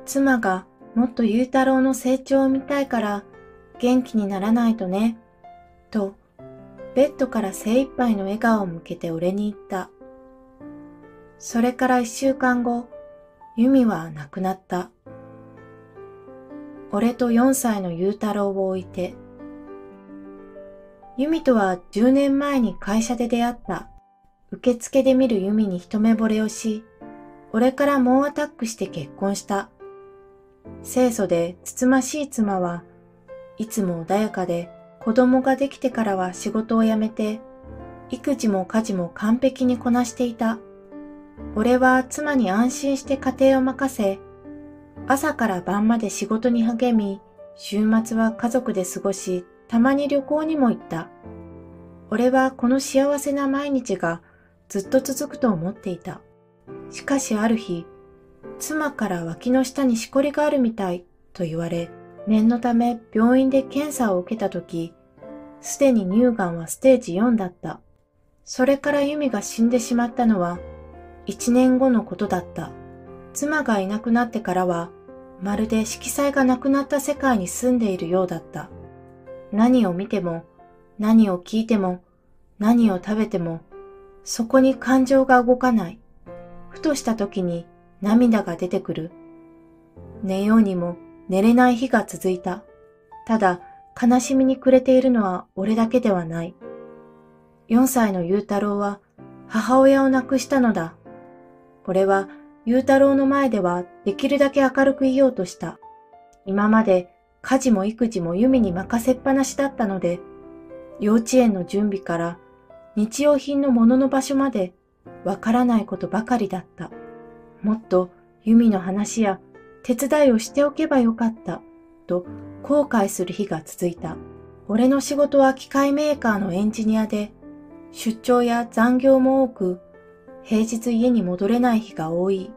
妻がもっとゆうたろうの成長を見たいから元気にならないとね、とベッドから精一杯の笑顔を向けて俺に言った。それから1週間後、由美は亡くなった。俺と4歳のゆうたろうを置いて。由美とは10年前に会社で出会った。受付で見る由美に一目惚れをし、俺から猛アタックして結婚した。清楚でつつましい妻はいつも穏やかで、子供ができてからは仕事を辞めて、育児も家事も完璧にこなしていた。俺は妻に安心して家庭を任せ、朝から晩まで仕事に励み、週末は家族で過ごし、たまに旅行にも行った。俺はこの幸せな毎日がずっと続くと思っていた。しかしある日、妻から脇の下にしこりがあるみたいと言われ、念のため病院で検査を受けたとき、すでに乳がんはステージ4だった。それから由美が死んでしまったのは1年後のことだった。妻がいなくなってからは、まるで色彩がなくなった世界に住んでいるようだった。何を見ても、何を聞いても、何を食べても、そこに感情が動かない。ふとした時に涙が出てくる。寝ようにも寝れない日が続いた。ただ、悲しみに暮れているのは俺だけではない。4歳のゆうたろうは母親を亡くしたのだ。俺はゆうたろうの前ではできるだけ明るくいようとした。今まで家事も育児も由美に任せっぱなしだったので、幼稚園の準備から日用品の物の場所までわからないことばかりだった。もっと由美の話や手伝いをしておけばよかったと後悔する日が続いた。俺の仕事は機械メーカーのエンジニアで、出張や残業も多く、平日家に戻れない日が多い。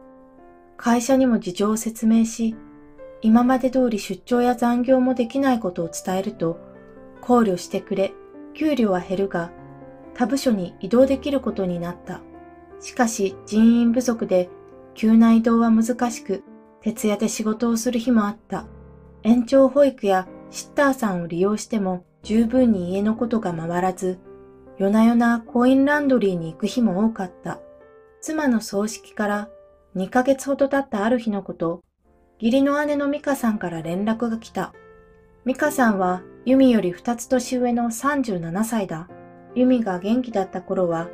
会社にも事情を説明し、今まで通り出張や残業もできないことを伝えると、考慮してくれ、給料は減るが、他部署に移動できることになった。しかし人員不足で、急な移動は難しく、徹夜で仕事をする日もあった。延長保育やシッターさんを利用しても十分に家のことが回らず、夜な夜なコインランドリーに行く日も多かった。妻の葬式から2ヶ月ほど経ったある日のこと、義理の姉の美香さんから連絡が来た。美香さんは由美より2つ年上の37歳だ。由美が元気だった頃は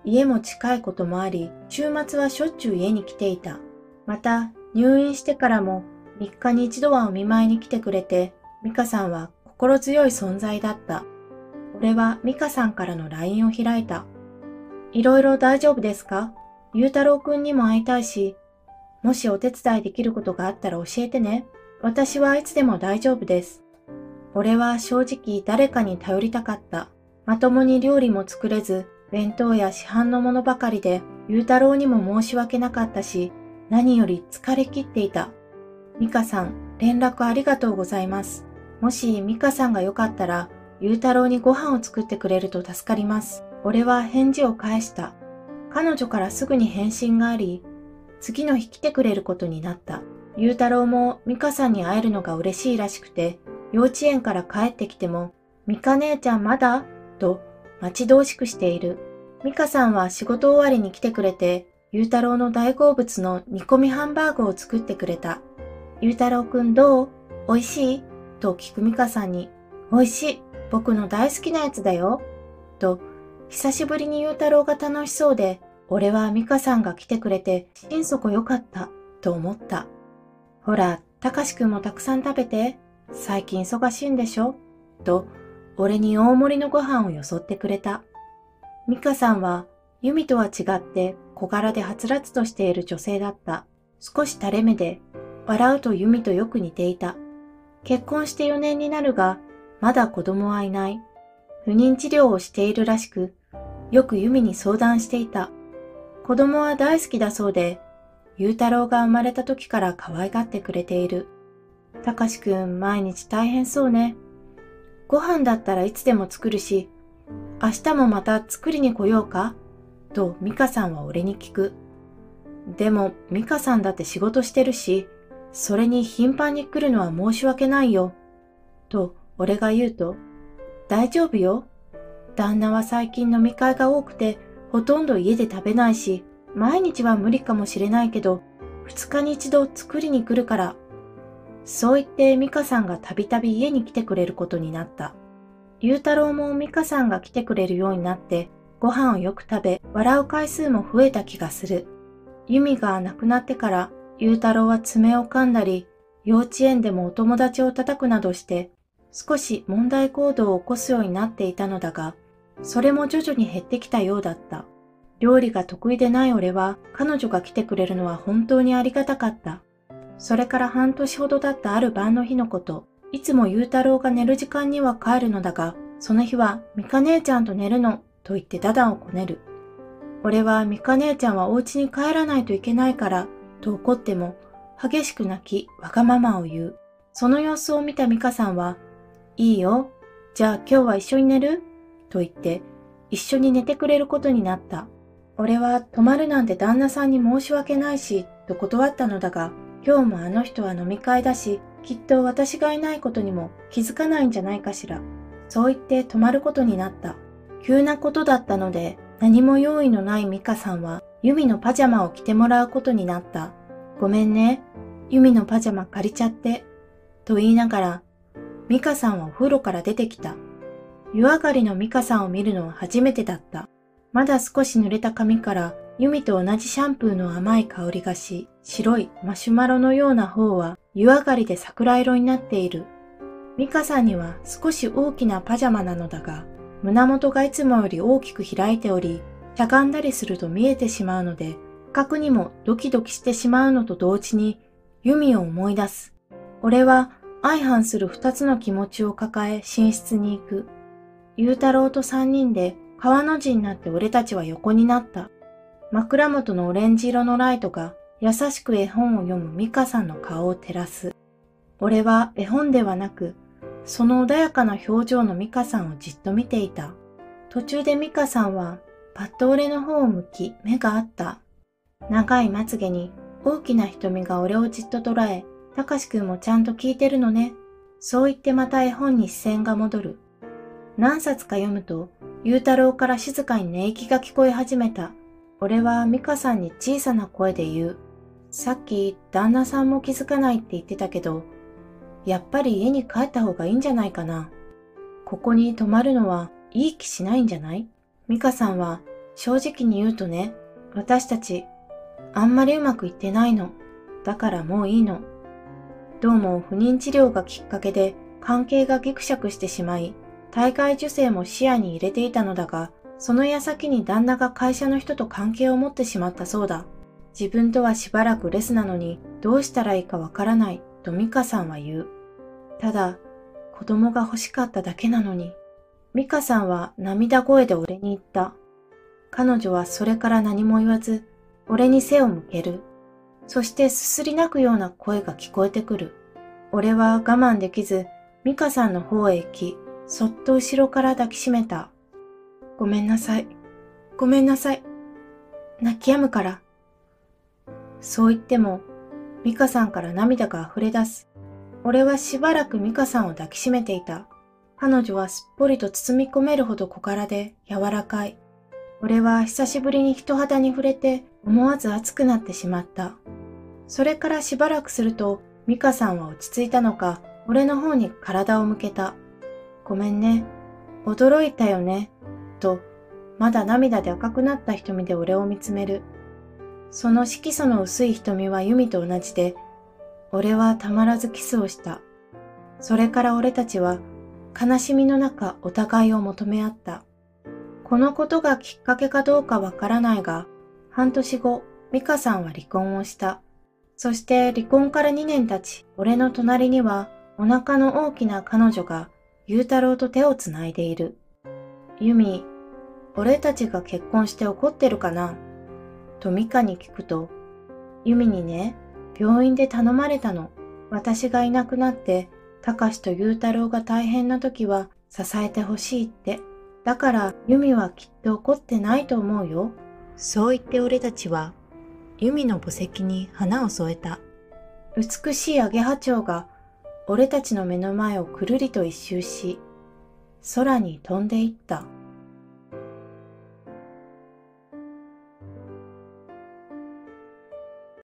家も近いこともあり、週末はしょっちゅう家に来ていた。また入院してからも3日に一度はお見舞いに来てくれて、美香さんは心強い存在だった。俺は美香さんからの LINE を開いた。いろいろ大丈夫ですか？ゆうたろうくんにも会いたいし、もしお手伝いできることがあったら教えてね。私はいつでも大丈夫です。俺は正直誰かに頼りたかった。まともに料理も作れず、弁当や市販のものばかりで、ゆうたろうにも申し訳なかったし、何より疲れ切っていた。美香さん、連絡ありがとうございます。もし美香さんがよかったら、ゆうたろうにご飯を作ってくれると助かります。俺は返事を返した。彼女からすぐに返信があり、次の日来てくれることになった。ゆうたろうも美香さんに会えるのが嬉しいらしくて、幼稚園から帰ってきても、美香姉ちゃんまだと待ち遠しくしている。美香さんは仕事終わりに来てくれて、ゆうたろうの大好物の煮込みハンバーグを作ってくれた。ゆうたろうくんどう？おいしい？と聞く美香さんに、おいしい。僕の大好きなやつだよ。と、久しぶりにゆうたろうが楽しそうで、俺は美香さんが来てくれて心底よかった、と思った。ほら、たかしくんもたくさん食べて。最近忙しいんでしょ？と、俺に大盛りのご飯をよそってくれた。美香さんは、由美とは違って小柄ではつらつとしている女性だった。少し垂れ目で、笑うと由美とよく似ていた。結婚して4年になるが、まだ子供はいない。不妊治療をしているらしく、よく由美に相談していた。子供は大好きだそうで、ゆうたろうが生まれた時から可愛がってくれている。たかしくん毎日大変そうね。ご飯だったらいつでも作るし、明日もまた作りに来ようか？と美香さんは俺に聞く。でも美香さんだって仕事してるし、それに頻繁に来るのは申し訳ないよ。と俺が言うと、大丈夫よ。旦那は最近飲み会が多くて、ほとんど家で食べないし、毎日は無理かもしれないけど、2日に一度作りに来るから。そう言って美香さんがたびたび家に来てくれることになった。龍太郎も美香さんが来てくれるようになって、ご飯をよく食べ、笑う回数も増えた気がする。由美が亡くなってから、龍太郎は爪を噛んだり、幼稚園でもお友達を叩くなどして、少し問題行動を起こすようになっていたのだが、それも徐々に減ってきたようだった。料理が得意でない俺は、彼女が来てくれるのは本当にありがたかった。それから半年ほど経ったある晩の日のこと、いつも龍太郎が寝る時間には帰るのだが、その日は美香姉ちゃんと寝るの、と言ってダダをこねる。俺は美香姉ちゃんはお家に帰らないといけないから、と怒っても、激しく泣き、わがままを言う。その様子を見た美香さんは、いいよ。じゃあ今日は一緒に寝る？と言って、一緒に寝てくれることになった。俺は泊まるなんて旦那さんに申し訳ないし、と断ったのだが、今日もあの人は飲み会だし、きっと私がいないことにも気づかないんじゃないかしら。そう言って泊まることになった。急なことだったので、何も用意のない美香さんは、由美のパジャマを着てもらうことになった。ごめんね。由美のパジャマ借りちゃって。と言いながら、美香さんはお風呂から出てきた。湯上がりの美香さんを見るのは初めてだった。まだ少し濡れた髪から由美と同じシャンプーの甘い香りがし、白いマシュマロのような方は湯上がりで桜色になっている。美香さんには少し大きなパジャマなのだが、胸元がいつもより大きく開いており、しゃがんだりすると見えてしまうので、不覚にもドキドキしてしまうのと同時に、由美を思い出す。俺は相反する二つの気持ちを抱え寝室に行く。龍太郎と三人で川の字になって俺たちは横になった。枕元のオレンジ色のライトが優しく絵本を読む美香さんの顔を照らす。俺は絵本ではなく、その穏やかな表情の美香さんをじっと見ていた。途中で美香さんはパッと俺の方を向き目が合った。長いまつげに大きな瞳が俺をじっと捉え、たかしくんもちゃんと聞いてるのね。そう言ってまた絵本に視線が戻る。何冊か読むと、龍太郎から静かに寝息が聞こえ始めた。俺は美香さんに小さな声で言う。さっき旦那さんも気づかないって言ってたけど、やっぱり家に帰った方がいいんじゃないかな。ここに泊まるのはいい気しないんじゃない？美香さんは正直に言うとね、私たちあんまりうまくいってないの。だからもういいの。どうも不妊治療がきっかけで関係がギクシャクしてしまい、体外受精も視野に入れていたのだが、その矢先に旦那が会社の人と関係を持ってしまったそうだ。自分とはしばらくレスなのにどうしたらいいかわからないと美香さんは言う。ただ、子供が欲しかっただけなのに。美香さんは涙声で俺に言った。彼女はそれから何も言わず、俺に背を向ける。そしてすすり泣くような声が聞こえてくる。俺は我慢できず、美香さんの方へ行き、そっと後ろから抱きしめた。ごめんなさい。ごめんなさい。泣き止むから。そう言っても、美香さんから涙が溢れ出す。俺はしばらく美香さんを抱きしめていた。彼女はすっぽりと包み込めるほど小柄で柔らかい。俺は久しぶりに人肌に触れて思わず熱くなってしまった。それからしばらくすると、美香さんは落ち着いたのか、俺の方に体を向けた。ごめんね。驚いたよね。と、まだ涙で赤くなった瞳で俺を見つめる。その色素の薄い瞳は由美と同じで、俺はたまらずキスをした。それから俺たちは悲しみの中お互いを求め合った。このことがきっかけかどうかわからないが、半年後、美香さんは離婚をした。そして離婚から2年経ち、俺の隣にはお腹の大きな彼女が龍太郎と手をつないでいる。由美、俺たちが結婚して怒ってるかな？と美香に聞くと、由美にね、病院で頼まれたの。私がいなくなって、たかしと龍太郎が大変な時は支えてほしいって。だから由美はきっと怒ってないと思うよ。そう言って俺たちは、由美の墓石に花を添えた。美しいアゲハチョウが俺たちの目の前をくるりと一周し、空に飛んでいった。